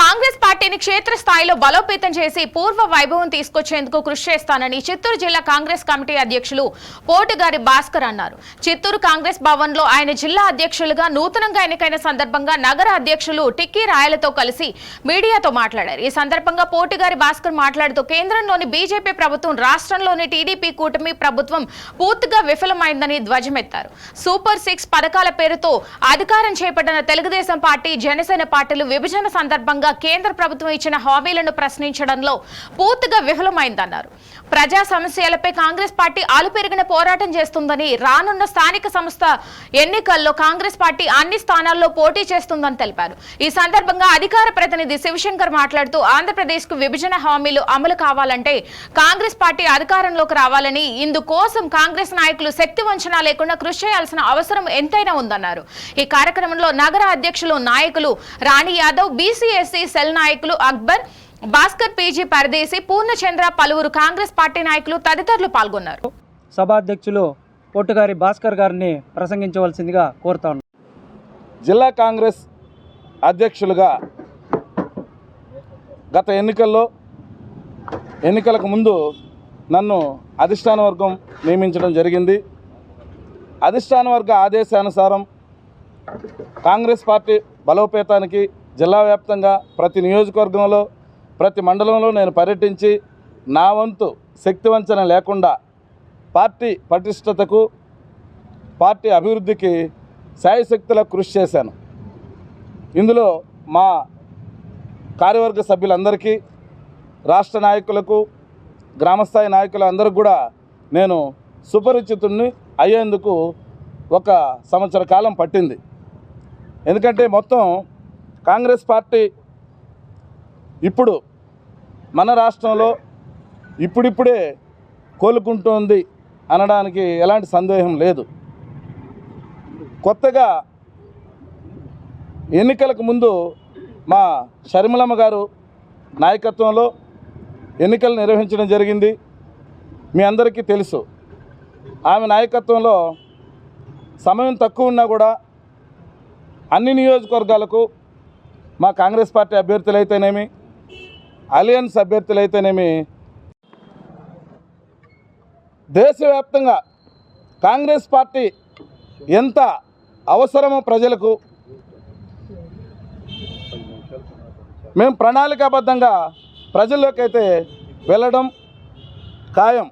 కాంగ్రెస్ పార్టీని క్షేత్రస్థాయిలో బలోపేతం చేసి పూర్వ వైభవం తీసుకొచ్చేందుకు కృషి చేస్తానని చిత్తూరు జిల్లా కాంగ్రెస్ కమిటీ అధ్యక్షులు పోటుగారి భాస్కర్ అన్నారు. చిత్తూరు కాంగ్రెస్ భవన్ లో ఆయన జిల్లా అధ్యక్షులుగా నూతనంగా ఎన్నికైన సందర్భంగా నగర అధ్యక్షులు టిక్కీ రాయలతో కలిసి మీడియాతో మాట్లాడారు. ఈ సందర్భంగా పోటుగారి భాస్కర్ మాట్లాడుతూ కేంద్రంలోని బీజేపీ ప్రభుత్వం రాష్ట్రంలోని టీడీపీ కూటమి ప్రభుత్వం పూర్తిగా విఫలమైందని ధ్వజమెత్తారు. సూపర్ 6 పథకాల పేరుతో అధికారం చేపట్టిన తెలుగుదేశం పార్టీ, జనసేన పార్టీలు విభజన సందర్భంగా కేంద్ర ప్రభుత్వం ఇచ్చిన హామీలను ప్రశ్నించడంలో పూర్తిగా విఫలమైందన్నారు. ప్రజా సమస్యలపై కాంగ్రెస్ పార్టీ ఆలుపెరిగిన పోరాటం చేస్తుందని, రానున్న స్థానిక సంస్థ ఎన్నికల్లో కాంగ్రెస్ పార్టీ అన్ని స్థానాల్లో పోటీ చేస్తుందని తెలిపారు. ఈ సందర్భంగా అధికార ప్రతినిధి శివశంకర్ మాట్లాడుతూ ఆంధ్రప్రదేశ్ కు విభజన హామీలు అమలు కావాలంటే కాంగ్రెస్ పార్టీ అధికారంలోకి రావాలని, ఇందుకోసం కాంగ్రెస్ నాయకులు శక్తి వంచన లేకుండా కృషి చేయాల్సిన అవసరం ఎంతైనా ఉందన్నారు. ఈ కార్యక్రమంలో నగర అధ్యక్షులు నాయకులు రాణి యాదవ్, బీసీఎస్సీ సెల్ నాయకులు అక్బర్, భాస్కర్, పీజీ పరదేశి, పూర్ణచంద్ర, పలువురు కాంగ్రెస్ పార్టీ నాయకులు తదితరులు పాల్గొన్నారు. సభాధ్యక్షులు పోటుగారి భాస్కర్ గారిని ప్రసంగించవలసిందిగా కోరుతాను. జిల్లా కాంగ్రెస్ అధ్యక్షులుగా గత ఎన్నికలకు ముందు నన్ను అధిష్టాన వర్గం నియమించడం జరిగింది. అధిష్టాన వర్గ ఆదేశానుసారం కాంగ్రెస్ పార్టీ బలోపేతానికి జిల్లా వ్యాప్తంగా ప్రతి నియోజకవర్గంలో, ప్రతి మండలంలో నేను పర్యటించి నా వంతు శక్తివంచన లేకుండా పార్టీ పటిష్టతకు, పార్టీ అభివృద్ధికి శాయశక్తులకు కృషి చేశాను. ఇందులో మా కార్యవర్గ సభ్యులందరికీ, రాష్ట్ర నాయకులకు, గ్రామస్థాయి నాయకులందరికీ కూడా నేను సుపరిచితుడిని అయ్యేందుకు 1 సంవత్సర కాలం పట్టింది. ఎందుకంటే మొత్తం కాంగ్రెస్ పార్టీ ఇప్పుడు మన రాష్ట్రంలో ఇప్పుడిప్పుడే కోలుకుంటోంది అనడానికి ఎలాంటి సందేహం లేదు. కొత్తగా ఎన్నికలకు ముందు మా షర్మిలమ్మ గారు నాయకత్వంలో ఎన్నికలు నిర్వహించడం జరిగింది. మీ అందరికీ తెలుసు. ఆమె నాయకత్వంలో సమయం తక్కువ ఉన్నా కూడా అన్ని నియోజకవర్గాలకు మా కాంగ్రెస్ పార్టీ అభ్యర్థులైతేనేమి, అలయన్స్ అభ్యర్థులైతేనేమి, దేశవ్యాప్తంగా కాంగ్రెస్ పార్టీ ఎంత అవసరమో ప్రజలకు మేము ప్రణాళికాబద్ధంగా ప్రజల్లోకి అయితే వెళ్ళడం ఖాయం.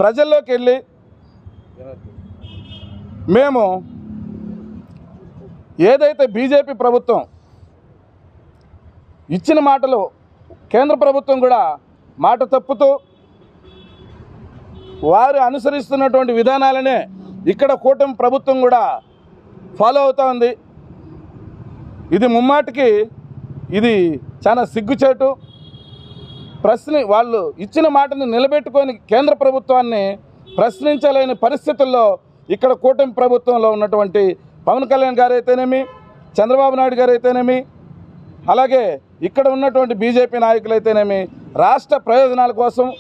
ప్రజల్లోకి వెళ్ళి మేము ఏదైతే బీజేపీ ప్రభుత్వం ఇచ్చిన మాటలు కేంద్ర ప్రభుత్వం కూడా మాట తప్పుతూ వారు అనుసరిస్తున్నటువంటి విధానాలనే ఇక్కడ కూటమి ప్రభుత్వం కూడా ఫాలో అవుతూ ఉంది. ఇది ముమ్మాటికి ఇది చాలా సిగ్గుచేటు. వాళ్ళు ఇచ్చిన మాటను నిలబెట్టుకొని కేంద్ర ప్రభుత్వాన్ని ప్రశ్నించలేని పరిస్థితుల్లో ఇక్కడ కూటమి ప్రభుత్వంలో ఉన్నటువంటి పవన్ కళ్యాణ్ గారు అయితేనేమి, చంద్రబాబు నాయుడు గారు అయితేనేమి, అలాగే ఇక్కడ ఉన్నటువంటి బీజేపీ నాయకులు అయితేనేమి రాష్ట్ర ప్రయోజనాల కోసం